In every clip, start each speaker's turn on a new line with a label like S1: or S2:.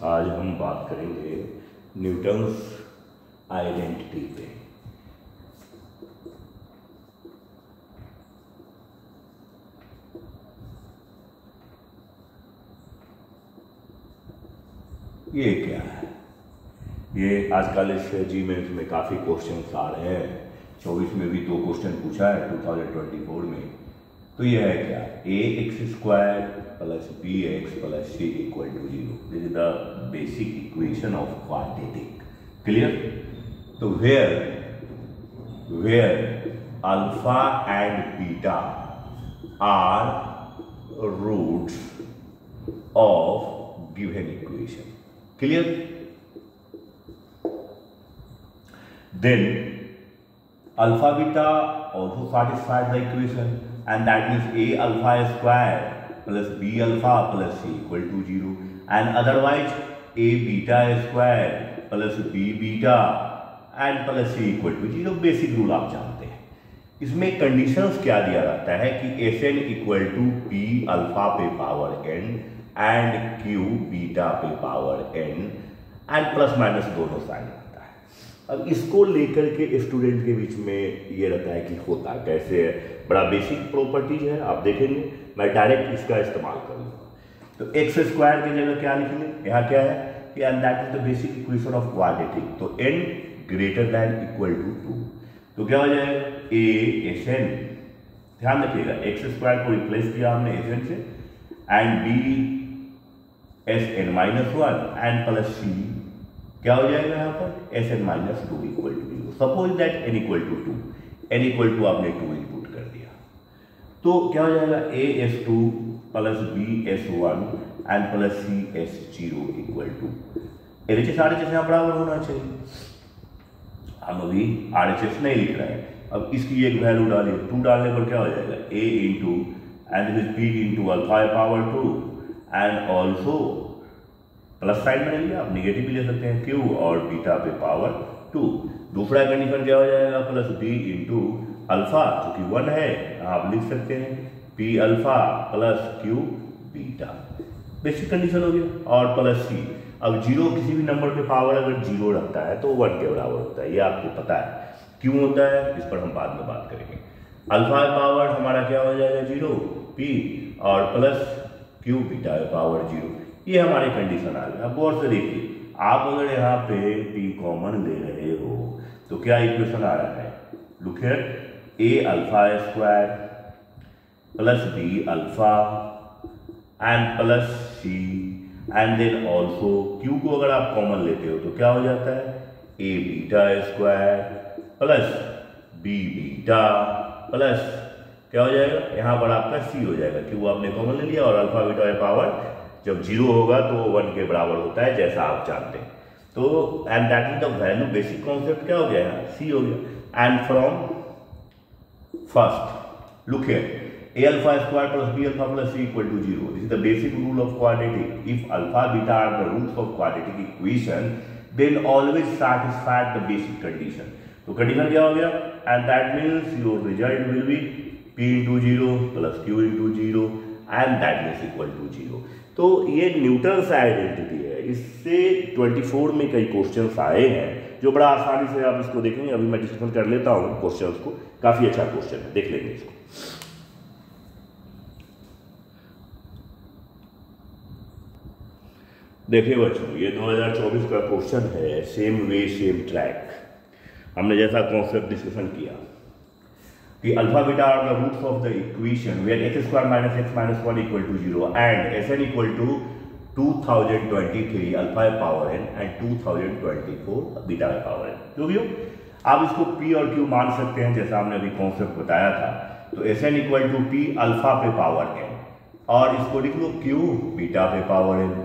S1: आज हम बात करेंगे न्यूटन्स आइडेंटिटी पे। ये क्या है? ये आजकल इस जीमेंस में काफ़ी क्वेश्चंस आ रहे हैं। 24 में भी 2 क्वेश्चन पूछा है 2024 में। तो ये है क्या? ax² plus bx plus c equal to 0. This is the basic equation of quadratic. Clear? So where alpha and beta are roots of given equation. Clear? Then alpha beta also satisfies the equation, and that means a alpha square plus b alpha plus c equal to 0, and otherwise a beta square plus b beta and plus c equal to 0. Basic rule आप जानते हैं। इसमें conditions क्या दिया रहता है कि Sn equal to p alpha पे power n and q beta पे power n and plus minus दोनों साइड रहता है। अब इसको लेकर के स्टूडेंट के बीच में ये रहता है कि होता कैसे है। बड़ा बेसिक प्रॉपर्टीज है, आप देखेंगे। मैं डायरेक्ट इसका इस्तेमाल करूँगा। तो x² की जगह क्या लिखेंगे? यहाँ क्या है कि and that is the basic equation of quadratic. तो n greater than equal to 2, तो क्या हो जाएगा? a Sn, ध्यान रखिएगा x² को रिप्लेस किया हमने Sn से, and b Sn-1 and plus c क्या हो जाएगा यहाँ पर? Sn-2 equal to 0। Suppose that n equal to 2, n equal to आपने 2 इनपुट कर दिया, तो क्या हो जाएगा? as2 plus bs1 and plus cs0 equal to RHS RHS यहाँ बराबर होना चाहिए। हम अभी RHS नहीं लिख रहे हैं। अब इसकी एक वैल्यू डालिए, 2 डालने पर क्या हो जाएगा? a into and this b into alpha power 2 and also plus side में लिया, आप निगेटिव भी ले सकते हैं, q और बीटा पे पावर 2। दूसरा कंडीशन क्या हो जाएगा? प्लस b इंटू अल्फा, चूंकि 1 है आप लिख सकते हैं p alpha plus q beta. Basic condition हो गया। और प्लस c। अब 0 किसी भी नंबर पे पावर अगर 0 रखता है तो 1 के बराबर होता है, ये आपको पता है। क्यों होता है इस पर हम बाद में बात करेंगे। अल्फा पावर हमारा क्या हो जाएगा? 0 p और प्लस q बीटा पावर 0। ये हमारे कंडीशन आ गया। अब गौर से देखिए, आप अगर यहाँ पे p कॉमन ले रहे हो तो क्या इक्वेशन आ रहा है? Look here, a alpha square plus b alpha and plus c and then also q को अगर आप कॉमन लेते हो तो क्या हो जाता है? a beta square plus b beta plus क्या हो जाएगा? यहाँ पर आपका c हो जाएगा, q आपने कॉमन ले लिया और अल्फा बीटा पावर जब 0 होगा तो 1 के बराबर होता है, जैसा आप जानते हैं। तो and that is the value. Basic concept क्या हो गया? c हो गया। And from first look here, a alpha square plus b alpha plus c equal to 0. This is the basic rule of quadratic. If alpha beta are the roots of quadratic equation, then always satisfy the basic condition. तो condition क्या हो गया? And that means your result will be p into 0 plus q into 0 and that means equal to 0. तो ये Newton's identity है। इससे 24 में कई क्वेश्चंस आए हैं जो बड़ा आसानी से आप इसको देखेंगे। अभी मैं डिस्कशन कर लेता हूँ क्वेश्चंस को, काफी अच्छा क्वेश्चन है, देख लेंगे इसको। देखिए बच्चों, ये 2024 का क्वेश्चन है, सेम वे सेम ट्रैक। हमने जैसा कॉन्सेप्ट डिस्कशन किया कि alpha beta are the roots of the equation where x² minus x minus 1 equal to 0 and Sn equal to 2023 alpha power n and 2024 beta power n। जो भी हो, आप इसको p और q मान सकते हैं जैसा हमने अभी कॉन्सेप्ट बताया था। तो Sn equal to p alpha पे पावर n और इसको लिख लो q बीटा पे पावर n।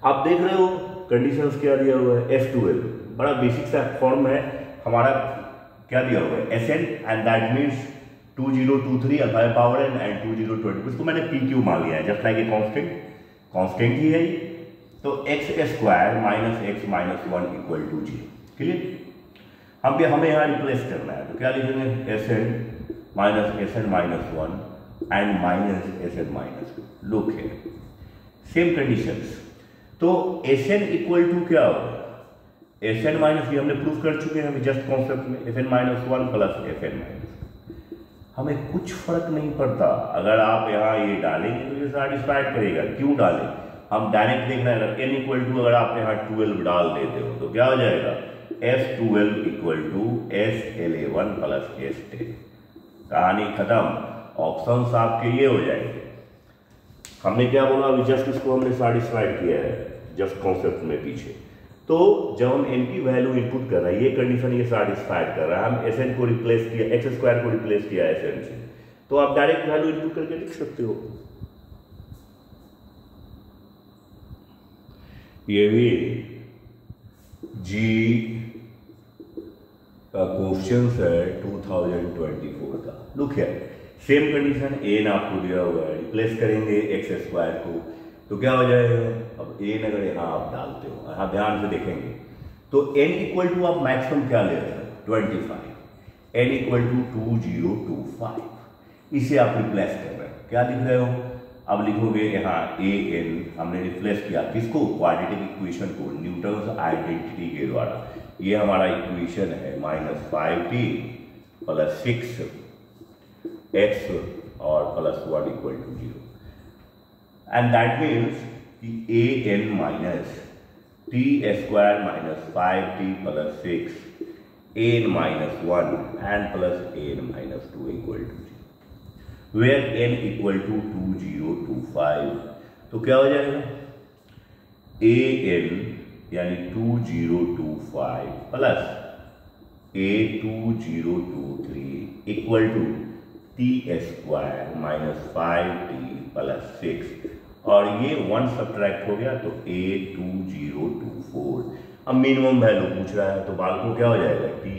S1: आप देख रहे हो कंडीशंस क्या दिया हुआ है? F12 बड़ा बेसिक सा फॉर्म है हमारा। क्या दिया हुआ है? Sn and that means 2023 alpha power n and 2020। इसको मैंने pq मान लिया है, जस्ट लाइक ए कांस्टेंट ही है। तो x² minus x minus 1 equal to 0। Clear? हमें यहाँ रिप्लेस करना है, तो क्या लिखेंगे? Sn minus Sn minus 1 and minus Sn minus 2। Look है, सेम कंडीशंस। तो Sn इक्वल टू क्या होगा, Sn माइनस, ये हमने प्रूफ कर चुके हैं अभी जस्ट कॉन्सेप्ट में, Fn-1 प्लस Fn-, हमें कुछ फर्क नहीं पड़ता अगर आप यहाँ ये डालेंगे तो ये सेटिस्फाइड करेगा। क्यों डालें, हम डायरेक्ट देखना है। n इक्वल टू अगर आप यहाँ 12 डाल देते हो तो क्या हो जाएगा, S12 equal to S11 plus S10, कहानी खत्म, ऑप्शंस आपके ये हो जाएंगे। हमने क्या बोला अभी जस्ट इसको हमने सेटिस्फाइड किया है जस्ट कॉन्सेप्ट में पीछे। तो जब हम n की वैल्यू इनपुट कर रहे हैं, ये कंडीशन ये सेटिस्फाइड कर रहा है, हम Sn को रिप्लेस किया, x² को रिप्लेस किया Sn से, तो आप डायरेक्ट वैल्यू इनपुट करके लिख सकते हो। ये भी जी का क्वेश्चन है 2024 का। लुक है, सेम कंडीशन n आपको दिया हुआ है, रिप्लेस करेंगे x² को तो क्या हो जाएगा, अब n अगर यहाँ आप डालते हो, यहाँ ध्यान से देखेंगे तो n इक्वल टू आप मैक्सिमम क्या ले रहे हो 25, n इक्वल टू 2025, इसे आप रिप्लेस कर रहे हो, क्या लिख रहे हो, अब लिखोगे यहाँ an, हमने रिप्लेस किया किसको, क्वाड्रेटिक इक्वेशन को न्यूटन्स आइडेंटिटी के द्वारा। ये हमारा इक्वेशन है -5t प्लस 6x और plus 1 equal to 0, and that means कि an minus t square minus 5t plus 6 an minus 1 and plus an minus 2 equal to 0, where n equal to 2025, तो क्या हो जाएगा an यानी 2025 plus a2023 equal to t square minus 5t plus 6, और ये 1 subtract हो गया तो a2024। अब मिनिमम वैल्यू पूछ रहा है तो बालकों क्या हो जाएगा t²,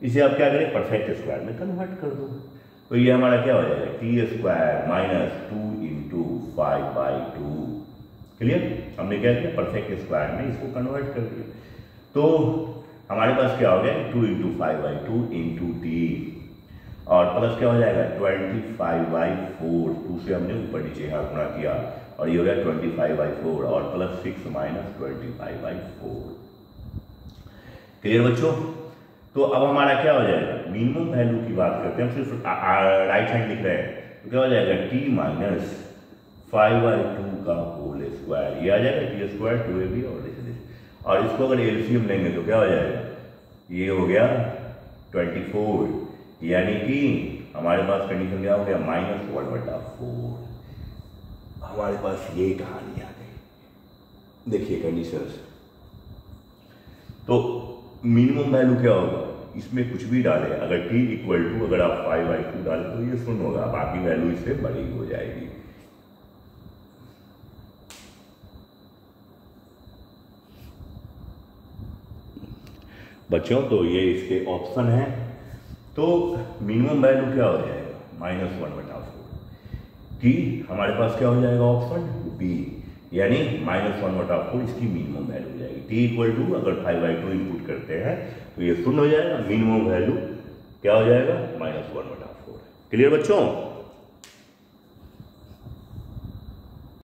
S1: इसे आप क्या करें परफेक्ट स्क्वायर में कन्वर्ट कर दो, तो ये हमारा क्या हो जाएगा t² माइनस 2 इंटू 5/2। क्लियर, हमने क्या किया परफेक्ट स्क्वायर में इसको कन्वर्ट कर दिया, तो हमारे पास क्या हो गया 2 इंटू 5/2 इंटू t, और प्लस क्या हो जाएगा 25/4, 2 से हमने ऊपर नीचे यहाँ गुणा किया और ये हो गया 25/4 और प्लस 6 माइनस 25/4। क्लियर बच्चों, तो अब हमारा क्या हो जाएगा, मिनिमम वैल्यू की बात करते हैं, हम सिर्फ राइट हैंड लिख रहे हैं, तो क्या हो जाएगा t माइनस 5/2 का होल स्क्वायर, ये आ जाएगा t² 2ab, और इसको अगर एलसीएम लेंगे तो क्या हो जाएगा, ये हो गया 24, यानी कि हमारे पास कंडीशन क्या हो गया -1/4। हमारे पास ये कहानी आ गई, देखिए कंडीशंस। तो मिनिमम वैल्यू क्या होगा, इसमें कुछ भी डालें, अगर t इक्वल टू अगर आप 5/2 डालें तो ये 0 होगा, बाकी वैल्यू इससे बड़ी हो जाएगी। बच्चों तो ये इसके ऑप्शन है, तो मिनिमम वैल्यू क्या हो जाएगा -1/4, कि हमारे पास क्या हो जाएगा ऑप्शन बी, यानी -1/4 इसकी मिनिमम वैल्यू हो जाएगी। t इक्वल टू अगर 5/2 इनपुट करते हैं तो ये 0 हो जाएगा, मिनिमम वैल्यू क्या हो जाएगा -1/4। क्लियर बच्चों।